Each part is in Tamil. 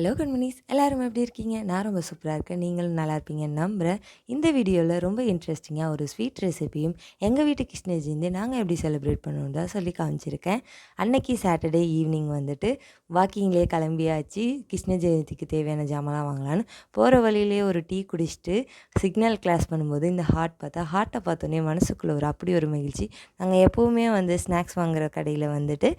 ஹலோ கண்மணிஸ், எல்லாரும் எப்படி இருக்கீங்க? நான் ரொம்ப சூப்பரா இருக்கேன். நீங்களும் நல்லா இருப்பீங்கன்னு நம்புறேன். இந்த வீடியோல ரொம்ப இன்ட்ரெஸ்டிங்கா ஒரு ஸ்வீட் ரெசிபியும், எங்க வீட்டு கிருஷ்ண ஜெயந்தி நாங்க எப்படி செலிப்ரேட் பண்ணுவோம்னு தான் சொல்லி காமிச்சிருக்கேன். அன்னைக்கு சாட்டர்டே ஈவினிங் வந்துட்டு வாக்கிங்லேயே கிளம்பியாச்சு. கிருஷ்ண ஜெயந்திக்கு தேவையான ஜாமான்லாம் வாங்கலான்னு. போகிற வழியிலேயே ஒரு டீ குடிச்சிட்டு சிக்னல் கிளாஸ் பண்ணும்போது இந்த ஹார்ட்டை பார்த்தோன்னே மனசுக்குள்ள அப்படி ஒரு மகிழ்ச்சி. நாங்கள் எப்போவுமே வந்து ஸ்நாக்ஸ் வாங்குற கடையில் வந்துட்டு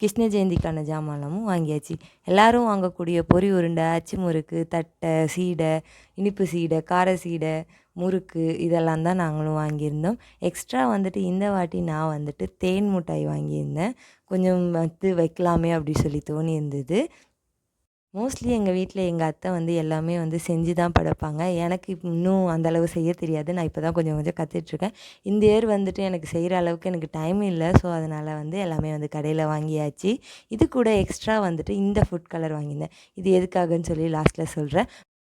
கிருஷ்ண ஜெயந்திக்கான ஜாமானமும் வாங்கியாச்சு. எல்லாரும் வாங்கக்கூடிய பொரி உருண்டை, அச்சு முறுக்கு, தட்டை, சீடை, இனிப்பு சீடை, கார சீடை, முறுக்கு இதெல்லாம் தான் நாங்களும் வாங்கியிருந்தோம். எக்ஸ்ட்ரா வந்துட்டு இந்த வாட்டி நான் வந்துட்டு தேன் மிட்டாய் வாங்கியிருந்தேன். கொஞ்சம் வந்து வைக்கலாமே அப்படி சொல்லி தோணியிருந்தது. மோஸ்ட்லி எங்கள் வீட்டில் எங்கள் அத்தை வந்து எல்லாமே வந்து செஞ்சு தான் படைப்பாங்க. எனக்கு இன்னும் அந்தளவு செய்ய தெரியாது. நான் இப்போ தான் கொஞ்சம் கொஞ்சம் கற்றுட்ருக்கேன். இந்த இயர் வந்துட்டு எனக்கு செய்கிற அளவுக்கு எனக்கு டைம் இல்லை. ஸோ அதனால் வந்து எல்லாமே வந்து கடையில் வாங்கியாச்சு. இது கூட எக்ஸ்ட்ரா வந்துட்டு இந்த ஃபுட் கலர் வாங்கியிருந்தேன். இது எதுக்காகன்னு சொல்லி லாஸ்ட்டில் சொல்கிறேன்.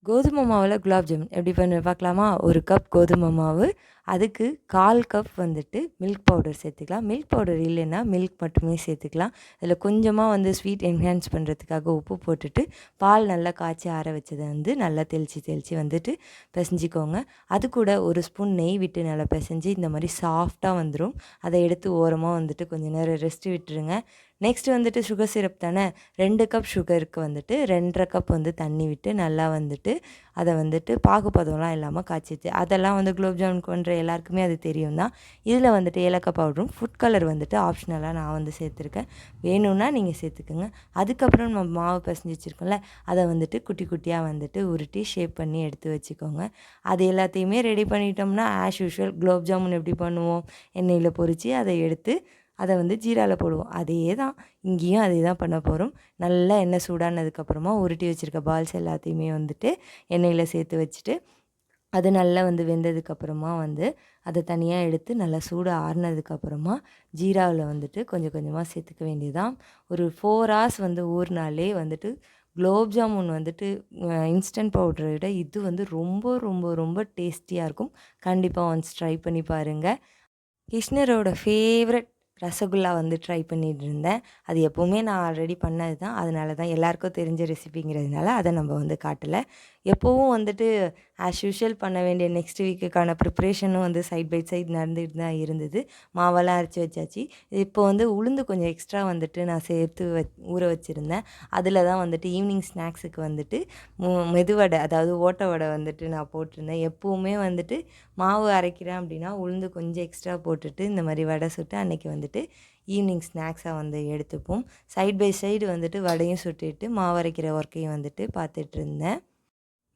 கோதுமை மாவில் குலாப் ஜாமுன் எப்படி பண்ண பார்க்கலாமா? 1 கப் கோதுமை மாவு, அதுக்கு 1/4 கப் வந்துட்டு மில்க் பவுடர் சேர்த்துக்கலாம். மில்க் பவுடர் இல்லைன்னா மில்க் மட்டுமே சேர்த்துக்கலாம். அதில் கொஞ்சமாக வந்து ஸ்வீட் என்ஹான்ஸ் பண்ணுறதுக்காக உப்பு போட்டுட்டு பால் நல்லா காய்ச்சி ஆற வச்சதை வந்து நல்லா தெளித்து வந்துட்டு பிசைஞ்சிக்கோங்க. அது கூட 1 ஸ்பூன் நெய் விட்டு நல்லா பிசைஞ்சு இந்த மாதிரி சாஃப்டாக வந்துடும். அதை எடுத்து ஓரமாக வந்துட்டு கொஞ்சம் நேரம் ரெஸ்ட்டு விட்டுருங்க. நெக்ஸ்ட்டு வந்துட்டு சுகர் சிரப் தானே, 2 கப் சுகருக்கு வந்துட்டு 2 1/2 கப் வந்து தண்ணி விட்டு நல்லா வந்துட்டு அதை வந்துட்டு பாகுபதம்லாம் இல்லாமல் காய்ச்சிச்சு. அதெல்லாம் வந்து குலோப் ஜாமுன் பண்ணுற எல்லாருக்குமே அது தெரியும் தான். இதில் வந்துட்டு ஏலக்காய் பவுடரும் ஃபுட் கலர் வந்துட்டு ஆப்ஷனலாக நான் வந்து சேர்த்துருக்கேன். வேணும்னா நீங்கள் சேர்த்துக்கோங்க. அதுக்கப்புறம் நம்ம மாவு பிசைஞ்சு வச்சுருக்கோம்ல, அதை வந்துட்டு குட்டி குட்டியாக வந்துட்டு உருட்டி ஷேப் பண்ணி எடுத்து வச்சுக்கோங்க. அது எல்லாத்தையுமே ரெடி பண்ணிட்டோம்னா ஆஸ் யூஷுவல் குலோப் ஜாமுன் எப்படி பண்ணுவோம், எண்ணெயில் பொரித்து அதை எடுத்து அதை வந்து ஜீராவில் போடுவோம். அதே தான் இங்கேயும் அதே தான் பண்ண போகிறோம். நல்லா எண்ணெய் சூடானதுக்கப்புறமா உருட்டி வச்சுருக்க பால்ஸ் எல்லாத்தையுமே வந்துட்டு எண்ணெயில் சேர்த்து வச்சுட்டு, அது நல்லா வந்து வெந்ததுக்கப்புறமா வந்து அதை தனியாக எடுத்து நல்லா சூடு ஆறுனதுக்கப்புறமா ஜீராவில் வந்துட்டு கொஞ்சம் கொஞ்சமாக சேர்த்துக்க வேண்டியதுதான். ஒரு 4 ஹார்ஸ் வந்து ஊறினாலே வந்துட்டு குலோப் ஜாமுன் வந்துட்டு இன்ஸ்டன்ட் பவுடரை விட இது வந்து ரொம்ப ரொம்ப ரொம்ப டேஸ்டியாக இருக்கும். கண்டிப்பாக ஒன்ஸ் ட்ரை பண்ணி பாருங்கள். கிருஷ்ணரோட ஃபேவரட் ரசகுல்லா வந்து ட்ரை பண்ணிட்டு இருந்தேன். அது எப்போவுமே நான் ஆல்ரெடி பண்ணது தான். அதனால தான் எல்லாருக்கும் தெரிஞ்ச ரெசிபிங்கிறதுனால அதை நம்ம வந்து காட்டலை. எப்போவும் வந்துட்டு ஆஸ் யூஷுவல் பண்ண வேண்டிய நெக்ஸ்ட் வீக்குக்கான ப்ரிப்ரேஷனும் வந்து சைட் பை சைட் நடந்துகிட்டு தான் இருந்தது. மாவெல்லாம் அரைச்சி வச்சாச்சு. இப்போ வந்து உளுந்து கொஞ்சம் எக்ஸ்ட்ரா வந்துட்டு நான் சேர்த்து ஊற வச்சுருந்தேன். அதில் தான் வந்துட்டு ஈவினிங் ஸ்நாக்ஸுக்கு வந்துட்டு மெதுவடை, அதாவது ஓட்ட வடை வந்துட்டு நான் போட்டிருந்தேன். எப்போவுமே வந்துட்டு மாவு அரைக்கிறேன் அப்படின்னா உளுந்து கொஞ்சம் எக்ஸ்ட்ரா போட்டுட்டு இந்த மாதிரி வடை சுட்டு அன்றைக்கி வந்துட்டு ஈவினிங் ஸ்நாக்ஸாக வந்து எடுத்துப்போம். சைட் பை சைடு வந்துட்டு வடையும் சுட்டுட்டு மாவு அரைக்கிற ஒர்க்கையும் வந்துட்டு பார்த்துட்ருந்தேன்.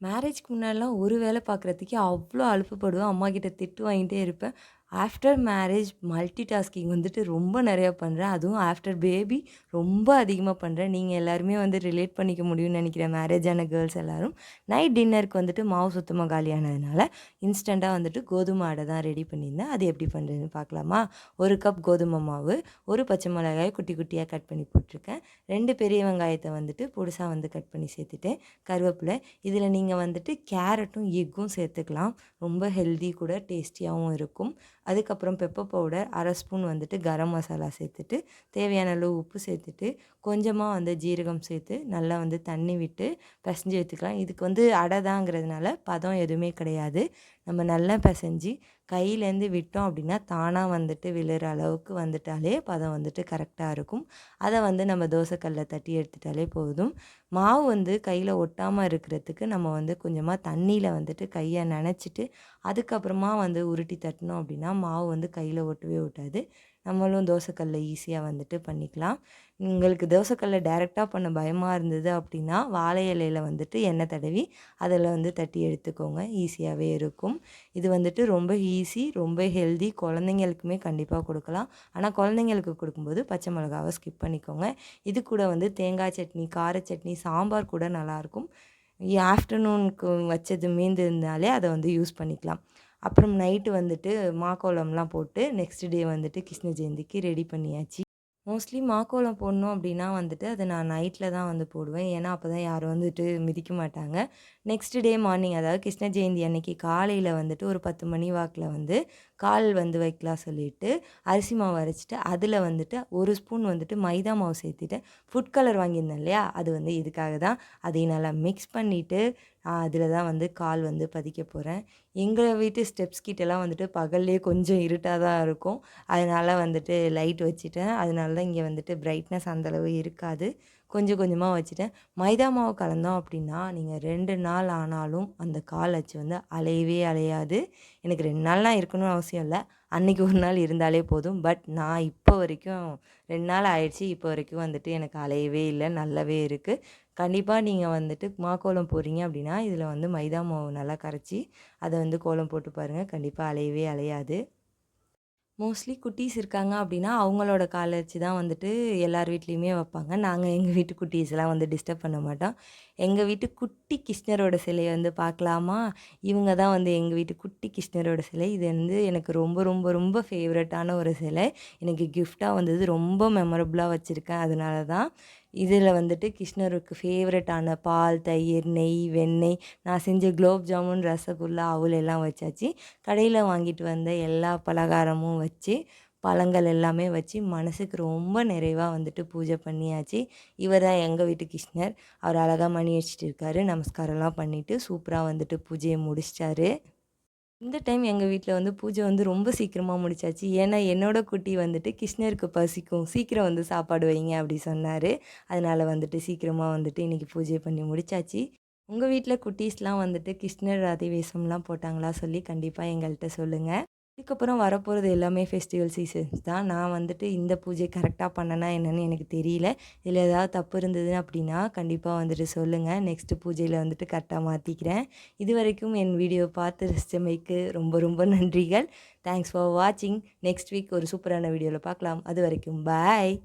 மேரேஜ்க்கு முன்னாடிலாம் ஒரு வேலை பார்க்குறதுக்கே அவ்வளோ அலுப்புப்படுவேன். அம்மாக்கிட்ட திட்டு வாங்கிட்டே இருப்பேன். ஆஃப்டர் மேரேஜ் மல்டி டாஸ்கிங் வந்துட்டு ரொம்ப நிறையா பண்ணுறேன். அதுவும் ஆஃப்டர் பேபி ரொம்ப அதிகமாக பண்ணுறேன். நீங்கள் எல்லாருமே வந்து ரிலேட் பண்ணிக்க முடியும்னு நினைக்கிறேன். மேரேஜ் ஆன கேர்ள்ஸ் எல்லோரும். நைட் டின்னருக்கு வந்துட்டு மாவு சுத்தமாக காலியானதுனால இன்ஸ்டண்ட்டாக வந்துட்டு கோதுமை அடை தான் ரெடி பண்ணியிருந்தேன். அது எப்படி பண்ணுறதுன்னு பார்க்கலாமா? 1 கப் கோதுமை மாவு, 1 பச்சை மிளகாய் குட்டி குட்டியாக கட் பண்ணி போட்டிருக்கேன். 2 பெரிய வெங்காயத்தை வந்துட்டு பொடிசாக வந்து கட் பண்ணி சேர்த்துட்டேன். கருவேப்பிலை, இதில் நீங்கள் வந்துட்டு கேரட்டும் எக்கும் சேர்த்துக்கலாம். ரொம்ப ஹெல்தி கூட, டேஸ்டியாகவும் இருக்கும். அதுக்கப்புறம் பெப்பர் பவுடர் 1/2 ஸ்பூன் வந்துட்டு கரம் மசாலா சேர்த்துட்டு, தேவையான அளவு உப்பு சேர்த்துட்டு, கொஞ்சமாக வந்து ஜீரகம் சேர்த்து நல்லா வந்து தண்ணி விட்டு பிசைஞ்சு எடுத்துக்கலாம். இதுக்கு வந்து அடை தாங்கிறதுனால பதம் எதுவுமே கிடையாது. நம்ம நல்லா பிசைஞ்சு கையிலேருந்து விட்டோம் அப்படின்னா தானாக வந்துட்டு விழுற அளவுக்கு வந்துட்டாலே பதம் வந்துட்டு கரெக்டாக இருக்கும். அதை வந்து நம்ம தோசைக்கல்லில் தட்டி எடுத்துட்டாலே போதும். மாவு வந்து கையில் ஒட்டாமல் இருக்கிறதுக்கு நம்ம வந்து கொஞ்சமாக தண்ணியில் வந்துட்டு கையை நனைச்சிட்டு அதுக்கப்புறமா வந்து உருட்டி தட்டினோம் அப்படின்னா மாவு வந்து கையில் ஒட்டவே ஒட்டாது. நம்மளும் தோசைக்கல்ல ஈஸியாக வந்துட்டு பண்ணிக்கலாம். உங்களுக்கு தோசைக்கல்ல டைரெக்டாக பண்ண பயமாக இருந்தது அப்படின்னா வாழை இலையில் வந்துட்டு எண்ணெய் தடவி அதில் வந்து தட்டி எடுத்துக்கோங்க. ஈஸியாகவே இருக்கும். இது வந்துட்டு ரொம்ப ஈஸி, ரொம்ப ஹெல்தி. குழந்தைங்களுக்குமே கண்டிப்பாக கொடுக்கலாம். ஆனால் குழந்தைங்களுக்கு கொடுக்கும்போது பச்சை மிளகாவை ஸ்கிப் பண்ணிக்கோங்க. இது கூட வந்து தேங்காய் சட்னி, கார சட்னி, சாம்பார் கூட நல்லாயிருக்கும். ஆஃப்டர்நூனுக்கு வச்சது மீந்திருந்தாலே அதை வந்து யூஸ் பண்ணிக்கலாம். அப்புறம் நைட்டு வந்துட்டு மாக்கோலம்லாம் போட்டு நெக்ஸ்ட் டே வந்துட்டு கிருஷ்ண ஜெயந்திக்கு ரெடி பண்ணியாச்சு. மோஸ்ட்லி மாக்கோலம் போடணும் அப்படின்னா வந்துட்டு அதை நான் நைட்டில் தான் வந்து போடுவேன். ஏன்னா அப்போ தான் யாரும் வந்துட்டு மிதிக்க மாட்டாங்க. நெக்ஸ்ட் டே மார்னிங், அதாவது கிருஷ்ண ஜெயந்தி அன்னைக்கு காலையில் வந்துட்டு ஒரு 10 மணி வாக்கில் வந்து கால் வந்து வைக்கலாம் சொல்லிட்டு அரிசி மாவு அரைச்சிட்டு அதில் வந்துட்டு 1 ஸ்பூன் வந்துட்டு மைதா மாவு சேர்த்துட்டு ஃபுட் கலர் வாங்கியிருந்தேன் இல்லையா, அது வந்து இதுக்காக தான். அதையும் நல்லா மிக்ஸ் பண்ணிவிட்டு அதில தான் வந்து கால் வந்து பதிக்க போகிறேன். எங்கள் வீட்டு ஸ்டெப்ஸ் கிட்டலாம் வந்துட்டு பகல்லேயே கொஞ்சம் இருட்டாக தான் இருக்கும். அதனால் வந்துட்டு லைட் வச்சுட்டேன். அதனால தான் இங்கே வந்துட்டு பிரைட்னஸ் அந்தளவு இருக்காது. கொஞ்சம் கொஞ்சமாக வச்சுட்டேன். மைதா மாவு கலந்தோம் அப்படின்னா, நீங்கள் 2 நாள் ஆனாலும் அந்த கால் அச்சு வந்து அலையவே அலையாது. எனக்கு 2 நாள்லாம் இருக்கணும்னு அவசியம் இல்ல. அன்னைக்கு ஒரு நாள் இருந்தாலே போதும். பட் நான் இப்போ வரைக்கும் 2 நாள் ஆயிடுச்சு. இப்போ வரைக்கும் வந்துட்டு எனக்கு அலையவே இல்ல. நல்லாவே இருக்கு. கண்டிப்பா நீங்க வந்துட்டு கோலம் போடுறீங்க அப்படின்னா, இதில வந்து மைதா மாவு நல்லா கரைச்சி, அத வந்து கோலம் போட்டு பாருங்க. கண்டிப்பா அலையவே அலையாது. மோஸ்ட்லி குட்டீஸ் இருக்காங்க அப்படின்னா, அவங்களோட கால வச்சு தான் வந்துட்டு எல்லார் வீட்லேயுமே வைப்பாங்க. நாங்க எங்க வீட்டு குட்டீஸ்லாம் வந்து டிஸ்டர்ப் பண்ண மாட்டோம். எங்க வீட்டு குட்டி கிருஷ்ணரோட சிலைய வந்து பார்க்கலாமா? இவங்க தான் வந்து எங்க வீட்டு குட்டி கிருஷ்ணரோட சிலை. இது வந்து எனக்கு ரொம்ப ரொம்ப ரொம்ப ஃபேவரட்டான ஒரு சிலை. எனக்கு கிஃப்ட்டா வந்தது. ரொம்ப மெமரபுளா வச்சுருக்கேன். அதனால தான். இதில வந்துட்டு கிருஷ்ணருக்கு ஃபேவரட்டான பால், தயிர், நெய், வெண்ணெய், நான் செஞ்ச குலோப் ஜாமுன், ரசகுல்லா, அவுல் எல்லாம் வச்சாச்சு. கடையில் வாங்கிட்டு வந்த எல்லா பலகாரமும் வச்சு, பழங்கள் எல்லாமே வச்சு, மனசுக்கு ரொம்ப நிறைவா வந்துட்டு பூஜை பண்ணியாச்சு. இவர் தான் எங்க வீட்டு கிருஷ்ணர். அவர் அழகா மணி அடிச்சுட்டு இருக்காரு. நமஸ்காரம்லாம் பண்ணிட்டு, சூப்பரா வந்துட்டு பூஜைய முடிச்சிட்டாரு. இந்த டைம் எங்க வீட்ல வந்து பூஜை வந்து ரொம்ப சீக்கிரமா முடிச்சாச்சு. ஏன்னா, என்னோட குட்டி வந்துட்டு "கிருஷ்ணருக்கு பசிக்கும். சீக்கிரம் வந்து சாப்பாடு வைங்க" அப்படி சொன்னாரு. அதனால வந்துட்டு சீக்கிரமா வந்துட்டு இன்னைக்கு பூஜை பண்ணி முடிச்சாச்சு. உங்க வீட்ல குட்டீஸ்லாம் வந்துட்டு கிருஷ்ணர் ராதை வேஷம்லாம் போட்டாங்களா சொல்லி கண்டிப்பா எங்கள்ட்ட சொல்லுங்க. இதுக்கப்புறம் வரப்போறது எல்லாமே ஃபெஸ்டிவல் சீசன்ஸ் தான். நான் வந்துட்டு இந்த பூஜை கரெக்ட்டா பண்ணேனா என்னன்னு எனக்கு தெரியல. இதில ஏதாவது தப்பு இருந்தது அப்படின்னா, கண்டிப்பா வந்துட்டு சொல்லுங்க. நெக்ஸ்ட்டு பூஜையில வந்துட்டு கரெக்ட்டா மாத்திக்கிறேன். இதுவரைக்கும் என் வீடியோ பார்த்து ரசிச்சமைக்கு ரொம்ப ரொம்ப நன்றிகள். தேங்க்ஸ் ஃபார் வாட்சிங். நெக்ஸ்ட் வீக் ஒரு சூப்பரான வீடியோல பார்க்கலாம். அதுவரைக்கும் பாய்.